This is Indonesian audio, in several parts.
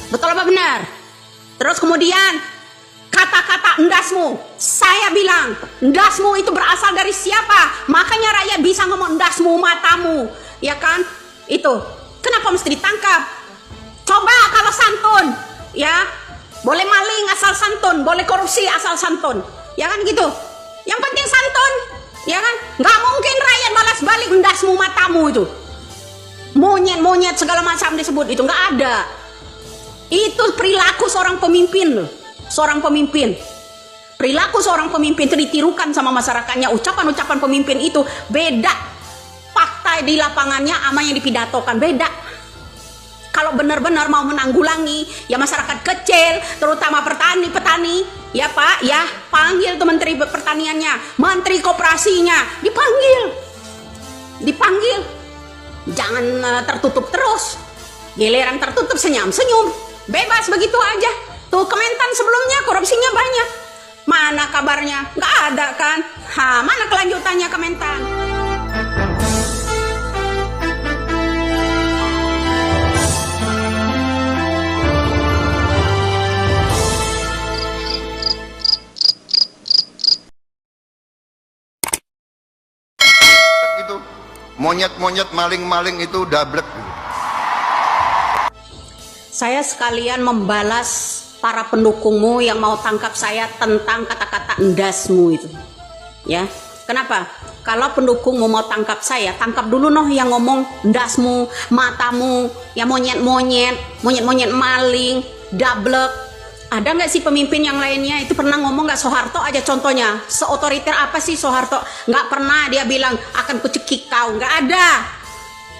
Betul apa benar? Terus kemudian kata-kata endasmu, saya bilang endasmu itu berasal dari siapa? Makanya rakyat bisa ngomong endasmu matamu, ya kan? Itu kenapa mesti ditangkap? Coba kalau santun, ya boleh maling asal santun, boleh korupsi asal santun, ya kan gitu. Yang penting santun, ya kan? Nggak mungkin rakyat balas balik endasmu matamu itu. Monyet-monyet segala macam disebut itu nggak ada. Itu perilaku seorang pemimpin loh. Seorang pemimpin, perilaku seorang pemimpin itu ditirukan sama masyarakatnya. Ucapan-ucapan pemimpin itu beda, fakta di lapangannya sama yang dipidatokan beda. Kalau benar-benar mau menanggulangi ya masyarakat kecil, terutama petani, ya Pak, ya panggil tuh menteri pertaniannya, menteri koperasinya, dipanggil, jangan tertutup terus. Giliran tertutup senyum, bebas begitu aja. Tuh Kementan sebelumnya korupsinya banyak. Mana kabarnya? Nggak ada kan? Mana kelanjutannya Kementan? Itu monyet-monyet maling-maling itu dablek. Saya sekalian membalas para pendukungmu yang mau tangkap saya tentang kata-kata endasmu itu, ya. Kenapa? Kalau pendukungmu mau tangkap saya, tangkap dulu noh yang ngomong endasmu, matamu, ya monyet-monyet maling, dablek. Ada nggak sih pemimpin yang lainnya itu pernah ngomong nggak? Soeharto aja contohnya, seotoriter apa sih Soeharto? Nggak pernah dia bilang akan kucekik kau, nggak ada,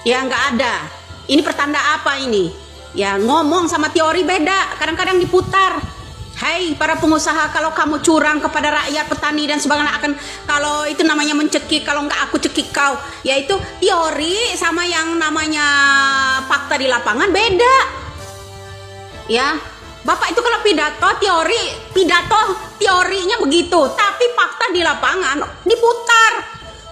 ya nggak ada. Ini pertanda apa ini? Ya ngomong sama teori beda, kadang-kadang diputar. Hai para pengusaha, kalau kamu curang kepada rakyat, petani dan sebagainya, akan kalau itu namanya mencekik, kalau nggak aku cekik kau. Yaitu teori sama yang namanya fakta di lapangan beda. Ya, Bapak itu kalau pidato teorinya begitu, tapi fakta di lapangan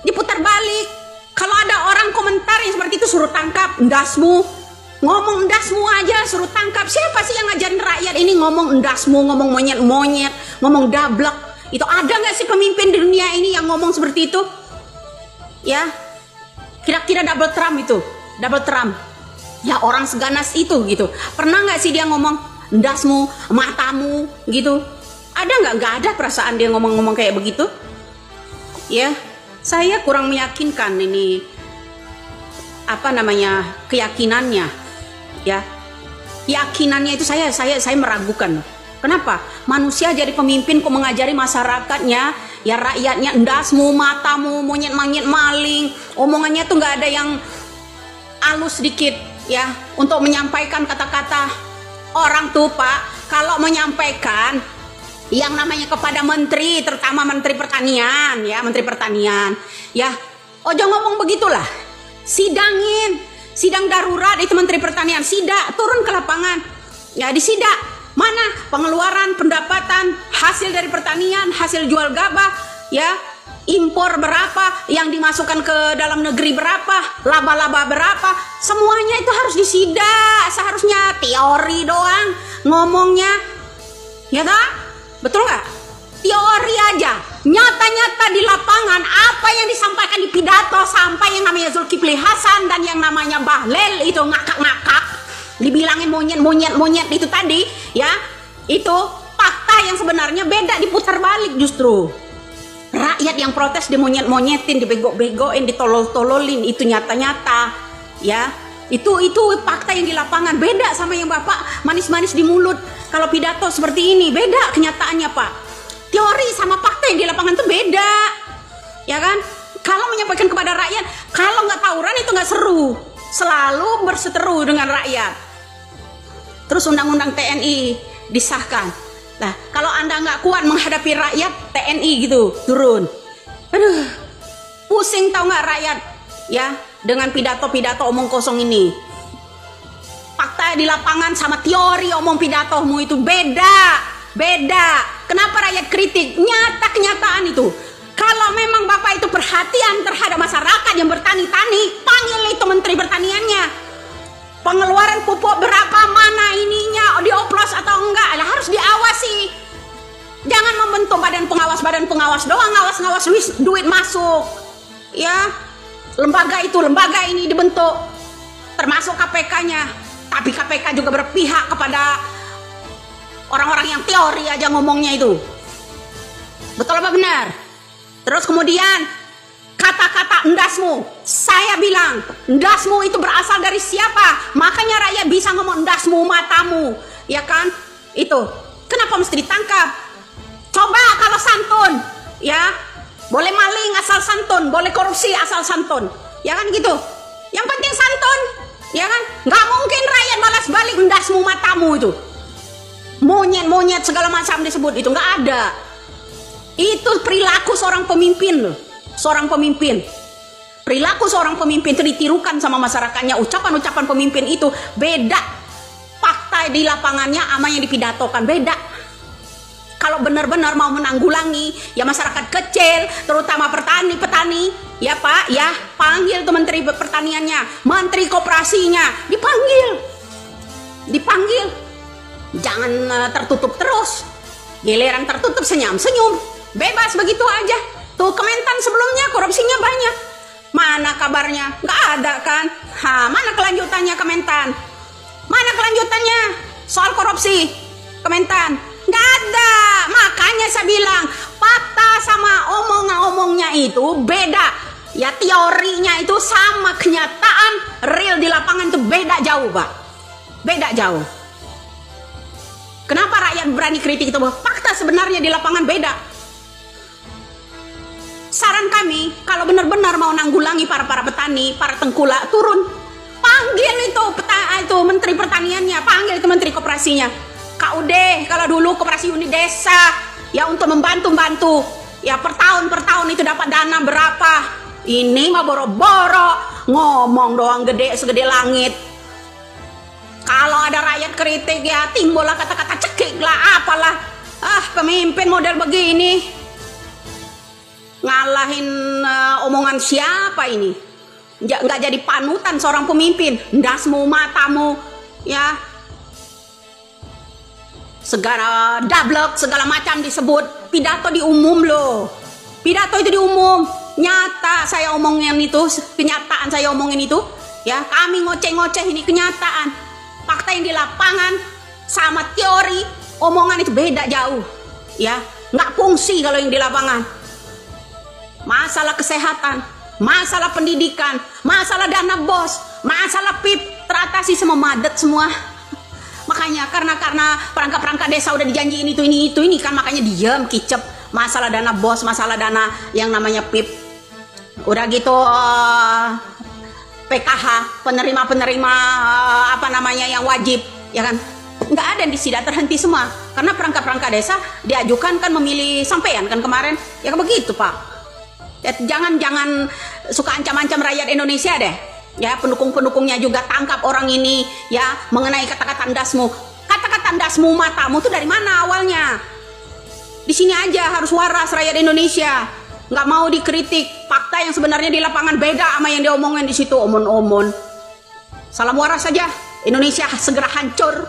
diputar balik. Kalau ada orang komentar yang seperti itu suruh tangkap endasmu. Ngomong endasmu aja suruh tangkap. Siapa sih yang ngajarin rakyat ini ngomong endasmu, ngomong monyet-monyet, ngomong dablek? Itu ada nggak sih pemimpin di dunia ini yang ngomong seperti itu? Ya, kira-kira double Trump. Ya orang seganas itu gitu. Pernah nggak sih dia ngomong endasmu, matamu gitu? Ada nggak? Nggak ada perasaan dia ngomong-ngomong kayak begitu. Ya, saya kurang meyakinkan ini keyakinannya. Ya, keyakinannya itu saya meragukan. Kenapa? Manusia jadi pemimpin kok mengajari masyarakatnya, ya rakyatnya endasmu, matamu, monyet-monyet maling. Omongannya tuh nggak ada yang halus sedikit, ya, untuk menyampaikan kata-kata. Orang tuh Pak, kalau menyampaikan yang namanya kepada menteri, terutama menteri pertanian, ya, ojo ngomong begitulah. Sidang darurat itu menteri pertanian, sidak, turun ke lapangan, ya disidak mana pengeluaran pendapatan hasil dari pertanian, hasil jual gabah, ya impor berapa, yang dimasukkan ke dalam negeri berapa, laba-laba berapa, semuanya itu harus disidak. Seharusnya teori doang ngomongnya, ya tak? Betul nggak? Teori aja, nyata-nyata di lapangan apa yang disampaikan di pidato, sampai yang namanya Zulkifli Hasan dan yang namanya Bahlil itu ngakak-ngakak, dibilangin monyet itu tadi, ya itu fakta yang sebenarnya beda, diputar balik justru. Rakyat yang protes dimonyet-monyetin, dibego-begoin, ditolol-tololin, itu nyata-nyata, ya itu fakta yang di lapangan beda sama yang Bapak manis-manis di mulut. Kalau pidato seperti ini beda kenyataannya Pak. Teori sama fakta yang di lapangan itu beda, ya kan? Kalau menyampaikan kepada rakyat, kalau nggak tawuran itu nggak seru, selalu berseteru dengan rakyat. Terus undang-undang TNI disahkan. Nah, kalau Anda nggak kuat menghadapi rakyat, TNI gitu turun. Aduh, pusing tahu nggak rakyat, ya, dengan pidato-pidato omong kosong ini. Fakta di lapangan sama teori omong pidatomu itu beda. Kenapa rakyat kritik? Nyata kenyataan itu. Kalau memang Bapak itu perhatian terhadap masyarakat yang bertani-tani, panggil itu menteri pertaniannya. Pengeluaran pupuk berapa, mana ininya, ngawas doang, ngawas duit masuk. Ya, lembaga ini dibentuk, termasuk KPK-nya. Tapi KPK juga berpihak kepada orang-orang yang teori aja ngomongnya itu. Betul apa benar? Terus kemudian kata-kata endasmu, saya bilang endasmu itu berasal dari siapa? Makanya rakyat bisa ngomong endasmu matamu, ya kan? Itu kenapa mesti ditangkap? Coba kalau santun, ya boleh maling asal santun, boleh korupsi asal santun, ya kan gitu. Yang penting santun, ya kan? Nggak mungkin rakyat balas balik endasmu matamu itu. Monyet segala macam disebut itu nggak ada. Itu perilaku seorang pemimpin loh. Seorang pemimpin, perilaku seorang pemimpin itu ditirukan sama masyarakatnya. Ucapan-ucapan pemimpin itu beda, fakta di lapangannya sama yang dipidatokan beda. Kalau benar-benar mau menanggulangi ya masyarakat kecil, terutama petani, ya Pak, ya panggil tuh menteri pertaniannya, menteri koperasinya, dipanggil, jangan tertutup terus. Giliran tertutup senyum, bebas begitu aja. Tuh Kementan sebelumnya korupsinya banyak. Mana kabarnya? Nggak ada kan? Mana kelanjutannya Kementan? Mana kelanjutannya soal korupsi Kementan? Nggak ada. Makanya saya bilang fakta sama omongnya itu beda. Ya teorinya itu sama, kenyataan real di lapangan itu beda jauh Pak. Beda jauh. Kenapa rakyat berani kritik itu? Fakta sebenarnya di lapangan beda. Saran kami, kalau benar-benar mau nanggulangi para petani, para tengkulak, turun. Panggil itu menteri pertaniannya, panggil itu menteri koperasinya. KUD, kalau dulu koperasi unit desa, ya untuk membantu. Ya per tahun itu dapat dana berapa. Ini mah boro-boro, ngomong doang gede segede langit. Kalau ada rakyat kritik ya timbullah kata-kata cekik lah, apalah. Pemimpin model begini. Ngalahin omongan siapa ini? Nggak jadi panutan seorang pemimpin. Ndasmu matamu, ya segala dablek segala macam disebut. Pidato di umum loh, pidato itu di umum. Nyata saya omongin itu, kenyataan saya omongin itu, ya kami ngoceh-ngoceh ini kenyataan. Fakta yang di lapangan sama teori omongan itu beda jauh, ya nggak fungsi kalau yang di lapangan. Masalah kesehatan, masalah pendidikan, masalah dana bos, masalah PIP teratasi semua, madet semua. Makanya karena perangkat-perangkat desa udah dijanjiin ini kan, makanya diam kicep. Masalah dana bos, masalah dana yang namanya PIP, udah gitu PKH, penerima yang wajib, ya kan? Nggak ada di sidak, terhenti semua. Karena perangkat-perangkat desa diajukan kan memilih sampean kan kemarin, ya kan begitu Pak. Ya, jangan suka ancam-ancam rakyat Indonesia deh. Ya pendukung-pendukungnya juga tangkap orang ini ya mengenai kata-kata ndasmu. Kata-kata ndasmu matamu itu dari mana awalnya? Di sini aja harus waras rakyat Indonesia. Nggak mau dikritik fakta yang sebenarnya di lapangan beda sama yang diomongin di situ, omon-omon. Salam waras saja. Indonesia segera hancur.